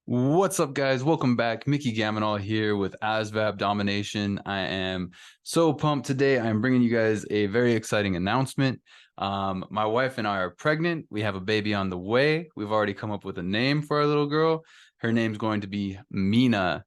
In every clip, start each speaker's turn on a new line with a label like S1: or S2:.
S1: What's up, guys? Welcome back. Mickey Gaminol here with ASVAB Domination. I am so pumped today. I'm bringing you guys a very exciting announcement. My wife and I are pregnant. We have a baby on the way. We've already come up with a name for our little girl. Her name's going to be Mina,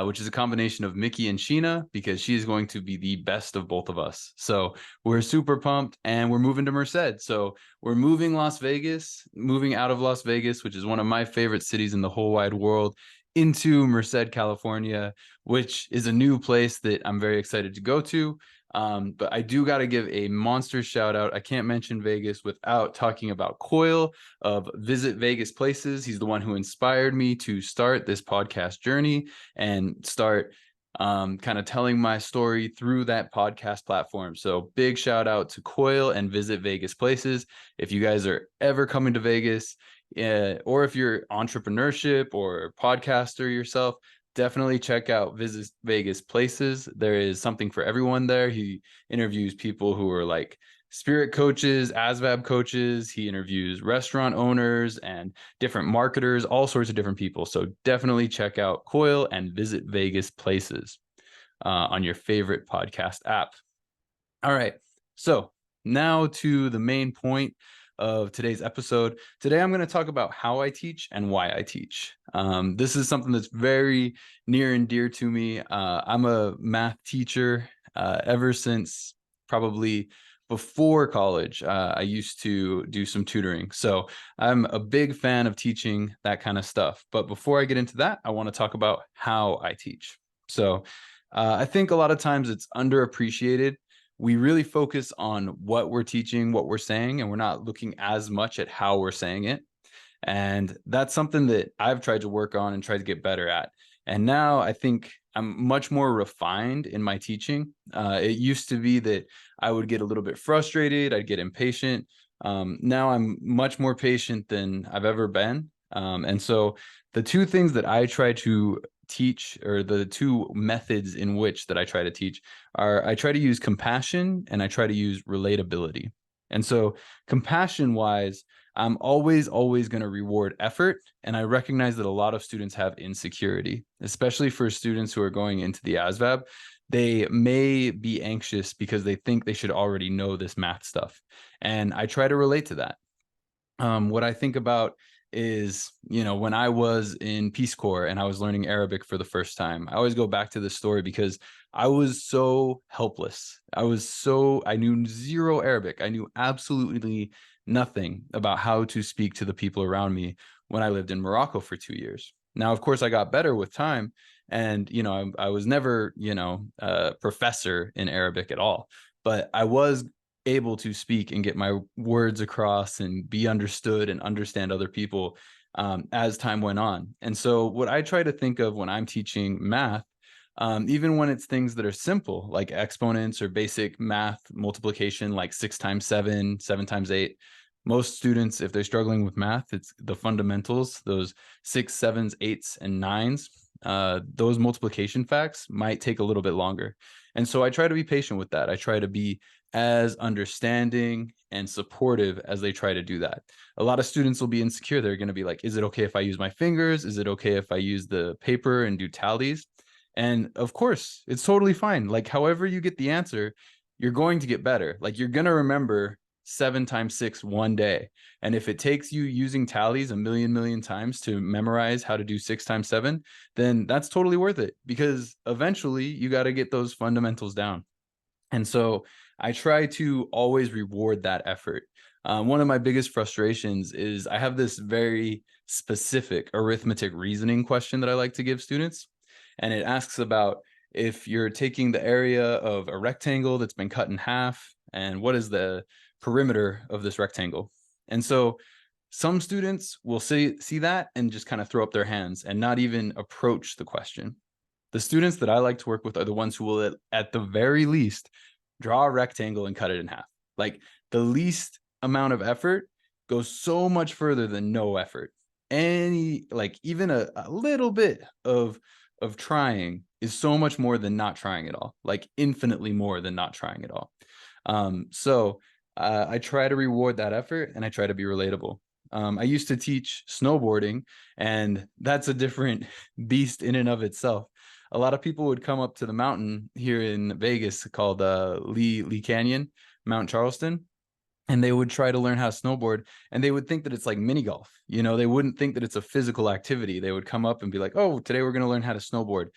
S1: which is a combination of Mickey and Sheena because she is going to be the best of both of us. So we're super pumped and we're moving to Merced. So we're moving out of Las Vegas, which is one of my favorite cities in the whole wide world, into Merced, California, which is a new place that I'm very excited to go to. But I do got to give a monster shout out. I can't mention Vegas without talking about COYAL of Visit Vegas Places. He's the one who inspired me to start this podcast journey and start kind of telling my story through that podcast platform. So big shout out to COYAL and Visit Vegas Places. If you guys are ever coming to Vegas, or if you're entrepreneurship or podcaster yourself, definitely check out Visit Vegas Places. There is something for everyone there. He interviews people who are like spirit coaches, ASVAB coaches. He interviews restaurant owners and different marketers, all sorts of different people. So definitely check out COYAL and Visit Vegas Places on your favorite podcast app. All right. So now to the main point of today's episode. Today, I'm going to talk about how I teach and why I teach. This is something that's very near and dear to me. I'm a math teacher ever since probably before college. I used to do some tutoring. So I'm a big fan of teaching that kind of stuff. But before I get into that, I want to talk about how I teach. So I think a lot of times it's underappreciated. We really focus on what we're teaching, what we're saying, and we're not looking as much at how we're saying it. And that's something that I've tried to work on and try to get better at. And now I think I'm much more refined in my teaching. It used to be that I would get a little bit frustrated, I'd get impatient. Now I'm much more patient than I've ever been. And so the two things that I try to teach, or the two methods in which that I try to teach, are I try to use compassion and I try to use relatability. And so compassion wise, I'm always going to reward effort. And I recognize that a lot of students have insecurity, especially for students who are going into the ASVAB. They may be anxious because they think they should already know this math stuff. And I try to relate to that. What I think about is, when I was in Peace Corps and I was learning Arabic for the first time, I always go back to this story because I was so helpless. I knew zero Arabic. I knew absolutely nothing about how to speak to the people around me when I lived in Morocco for 2 years. Now, of course, I got better with time. And, I was never, a professor in Arabic at all, but I was able to speak and get my words across and be understood and understand other people as time went on. And so what I try to think of when I'm teaching math, even when it's things that are simple, like exponents or basic math multiplication, like 6 times 7, 7 times 8, most students, if they're struggling with math, it's the fundamentals, those 6, 7s, 8s, and 9s. Those multiplication facts might take a little bit longer. And so I try to be patient with that. I try to be as understanding and supportive as they try to do that. A lot of students will be insecure. They're going to be like, is it okay if I use my fingers? Is it okay if I use the paper and do tallies? And of course, it's totally fine. Like, however you get the answer, you're going to get better. Like, you're going to remember 7 times 6 one day. And if it takes you using tallies a million times to memorize how to do 6 times 7, then that's totally worth it, because eventually you got to get those fundamentals down. And so I try to always reward that effort. One of my biggest frustrations is I have this very specific arithmetic reasoning question that I like to give students. And it asks about if you're taking the area of a rectangle that's been cut in half, and what is the perimeter of this rectangle. And so some students will see that and just kind of throw up their hands and not even approach the question. The students that I like to work with are the ones who will, at the very least, draw a rectangle and cut it in half. Like, the least amount of effort goes so much further than no effort. Even a little bit of trying is so much more than not trying at all, like infinitely more than not trying at all. So I try to reward that effort and I try to be relatable. I used to teach snowboarding, and that's a different beast in and of itself. A lot of people would come up to the mountain here in Vegas called Lee Canyon, Mount Charleston, and they would try to learn how to snowboard, and they would think that it's like mini golf. They wouldn't think that it's a physical activity. They would come up and be like, oh, today we're going to learn how to snowboard.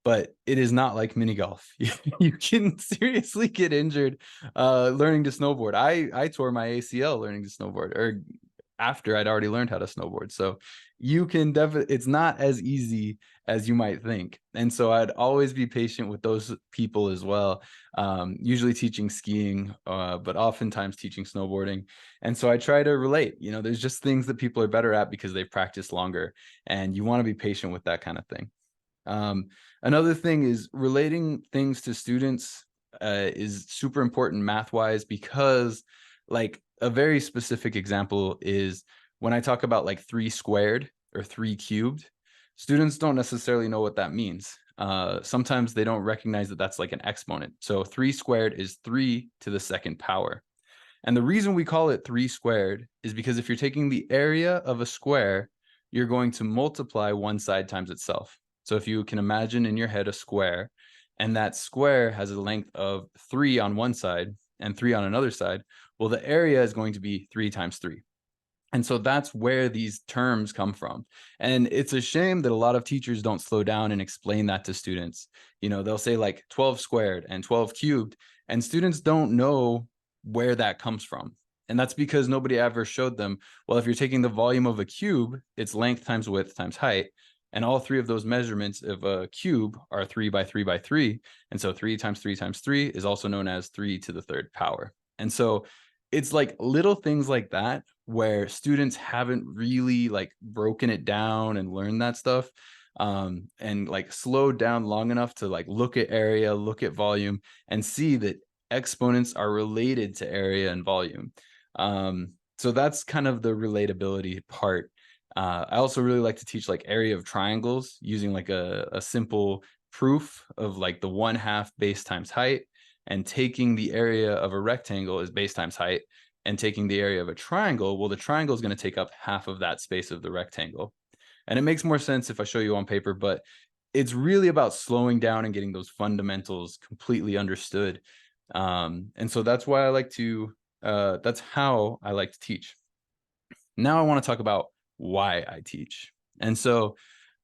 S1: But it is not like mini golf. You can seriously get injured learning to snowboard. I tore my ACL learning to snowboard, or after I'd already learned how to snowboard. So you can definitely, it's not as easy as you might think. And so I'd always be patient with those people as well. Usually teaching skiing, but oftentimes teaching snowboarding. And so I try to relate. There's just things that people are better at because they've practiced longer, and you want to be patient with that kind of thing. Another thing is relating things to students is super important math-wise, because like a very specific example is when I talk about like 3 squared or 3 cubed, students don't necessarily know what that means. Sometimes they don't recognize that that's like an exponent. So 3 squared is 3 to the 2nd power. And the reason we call it 3 squared is because if you're taking the area of a square, you're going to multiply one side times itself. So if you can imagine in your head a square, and that square has a length of 3 on one side and 3 on another side, well, the area is going to be 3 times 3. And so that's where these terms come from. And it's a shame that a lot of teachers don't slow down and explain that to students. They'll say like 12 squared and 12 cubed, and students don't know where that comes from. And that's because nobody ever showed them, well, if you're taking the volume of a cube, it's length times width times height. And all 3 of those measurements of a cube are 3 by 3 by 3. And so 3 times 3 times 3 is also known as 3 to the 3rd power. And so it's like little things like that where students haven't really like broken it down and learned that stuff, and like slowed down long enough to like look at area, look at volume, and see that exponents are related to area and volume. So that's kind of the relatability part. I also really like to teach like area of triangles using like a simple proof of like the 1/2 base times height, and taking the area of a rectangle is base times height, and taking the area of a triangle, well, the triangle is going to take up half of that space of the rectangle. And it makes more sense if I show you on paper, but it's really about slowing down and getting those fundamentals completely understood. And so that's why I like to, that's how I like to teach. Now I want to talk about why I teach. And so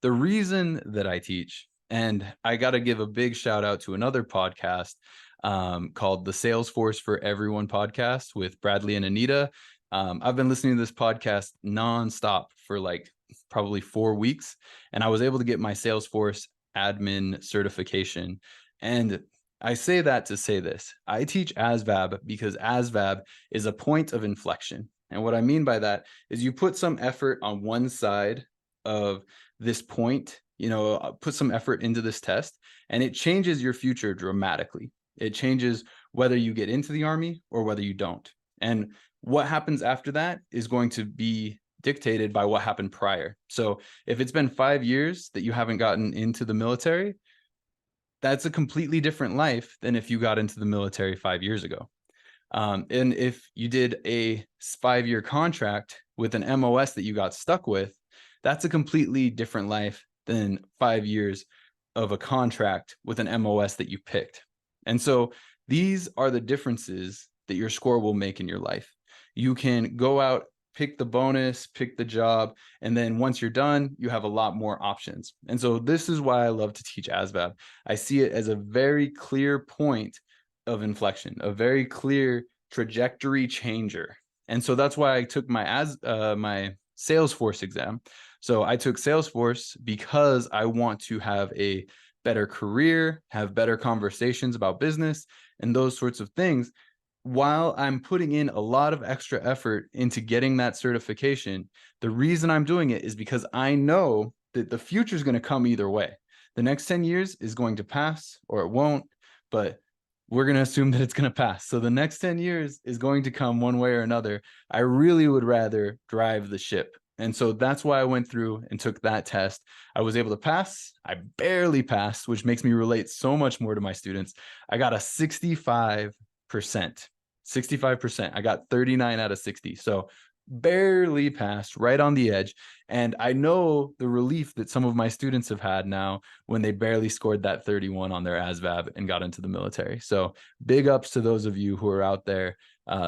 S1: the reason that I teach, and I got to give a big shout out to another podcast called the Salesforce for Everyone podcast with Bradley and Anita. I've been listening to this podcast nonstop for like probably 4 weeks, and I was able to get my Salesforce admin certification. And I say that to say this: I teach ASVAB because ASVAB is a point of inflection. And what I mean by that is you put some effort on one side of this point, put some effort into this test, and it changes your future dramatically. It changes whether you get into the Army or whether you don't. And what happens after that is going to be dictated by what happened prior. So if it's been 5 years that you haven't gotten into the military, that's a completely different life than if you got into the military 5 years ago. And if you did a 5-year contract with an MOS that you got stuck with, that's a completely different life than 5 years of a contract with an MOS that you picked. And so these are the differences that your score will make in your life. You can go out, pick the bonus, pick the job, and then once you're done, you have a lot more options. And so this is why I love to teach ASVAB. I see it as a very clear point of inflection, a very clear trajectory changer. And so that's why I took my Salesforce exam. So I took Salesforce because I want to have a better career, have better conversations about business and those sorts of things, while I'm putting in a lot of extra effort into getting that certification. The reason I'm doing it is because I know that the future is going to come either way. The next 10 years is going to pass or it won't, but we're going to assume that it's going to pass. So the next 10 years is going to come one way or another. I really would rather drive the ship. And so that's why I went through and took that test. I was able to pass. I barely passed, which makes me relate so much more to my students. I got a 65%. 65%. I got 39 out of 60. So barely passed, right on the edge. And I know the relief that some of my students have had now when they barely scored that 31 on their ASVAB and got into the military. So big ups to those of you who are out there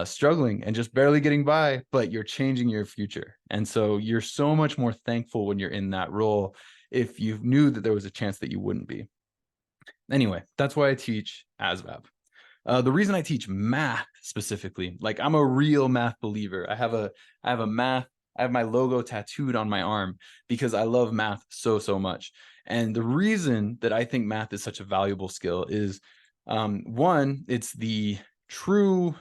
S1: struggling and just barely getting by, but you're changing your future. And so you're so much more thankful when you're in that role if you knew that there was a chance that you wouldn't be. Anyway, that's why I teach ASVAB. The reason I teach math specifically, like I'm a real math believer. I have my logo tattooed on my arm because I love math so much. And the reason that I think math is such a valuable skill is, one, it's the true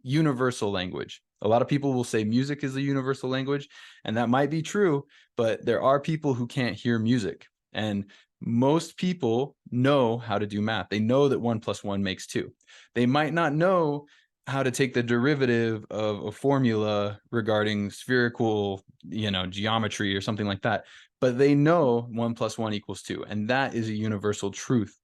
S1: universal language. A lot of people will say music is a universal language, and that might be true, but there are people who can't hear music. And most people know how to do math. They know that 1 + 1 makes 2. They might not know how to take the derivative of a formula regarding spherical, geometry or something like that, but they know 1 + 1 = 2. And that is a universal truth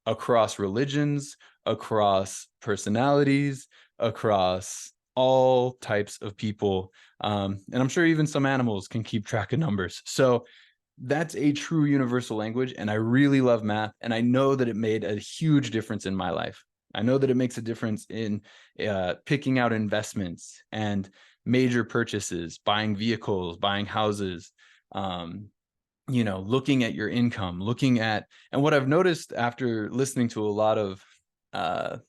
S1: across religions, across personalities, across all types of people. And I'm sure even some animals can keep track of numbers. So that's a true universal language. And I really love math. And I know that it made a huge difference in my life. I know that it makes a difference in picking out investments and major purchases, buying vehicles, buying houses, looking at your income, and what I've noticed after listening to a lot of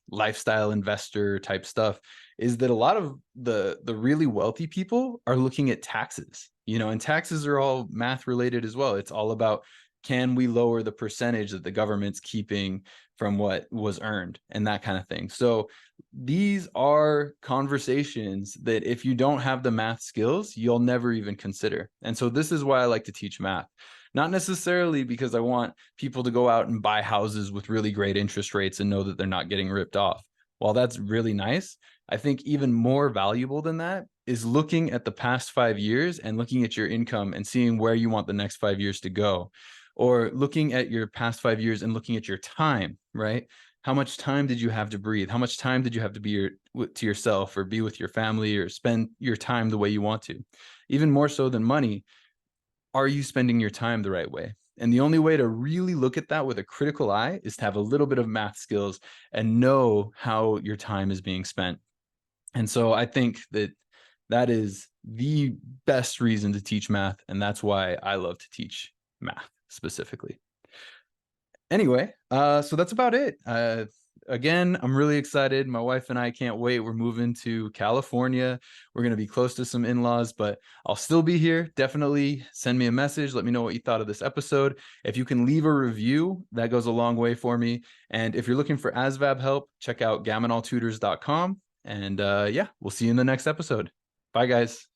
S1: lifestyle investor type stuff is that a lot of the really wealthy people are looking at taxes, and taxes are all math related as well. It's all about, can we lower the percentage that the government's keeping from what was earned and that kind of thing. So these are conversations that if you don't have the math skills, you'll never even consider. And so this is why I like to teach math. Not necessarily because I want people to go out and buy houses with really great interest rates and know that they're not getting ripped off. While that's really nice, I think even more valuable than that is looking at the past 5 years and looking at your income and seeing where you want the next 5 years to go. Or looking at your past 5 years and looking at your time, right? How much time did you have to breathe? How much time did you have to be to yourself or be with your family or spend your time the way you want to? Even more so than money, are you spending your time the right way? And the only way to really look at that with a critical eye is to have a little bit of math skills and know how your time is being spent. And so I think that is the best reason to teach math. And that's why I love to teach math specifically. Anyway, so that's about it. Again, I'm really excited. My wife and I can't wait. We're moving to California. We're going to be close to some in-laws, but I'll still be here. Definitely send me a message. Let me know what you thought of this episode. If you can leave a review, that goes a long way for me. And if you're looking for ASVAB help, check out gamonaltutors.com. And yeah, we'll see you in the next episode. Bye, guys.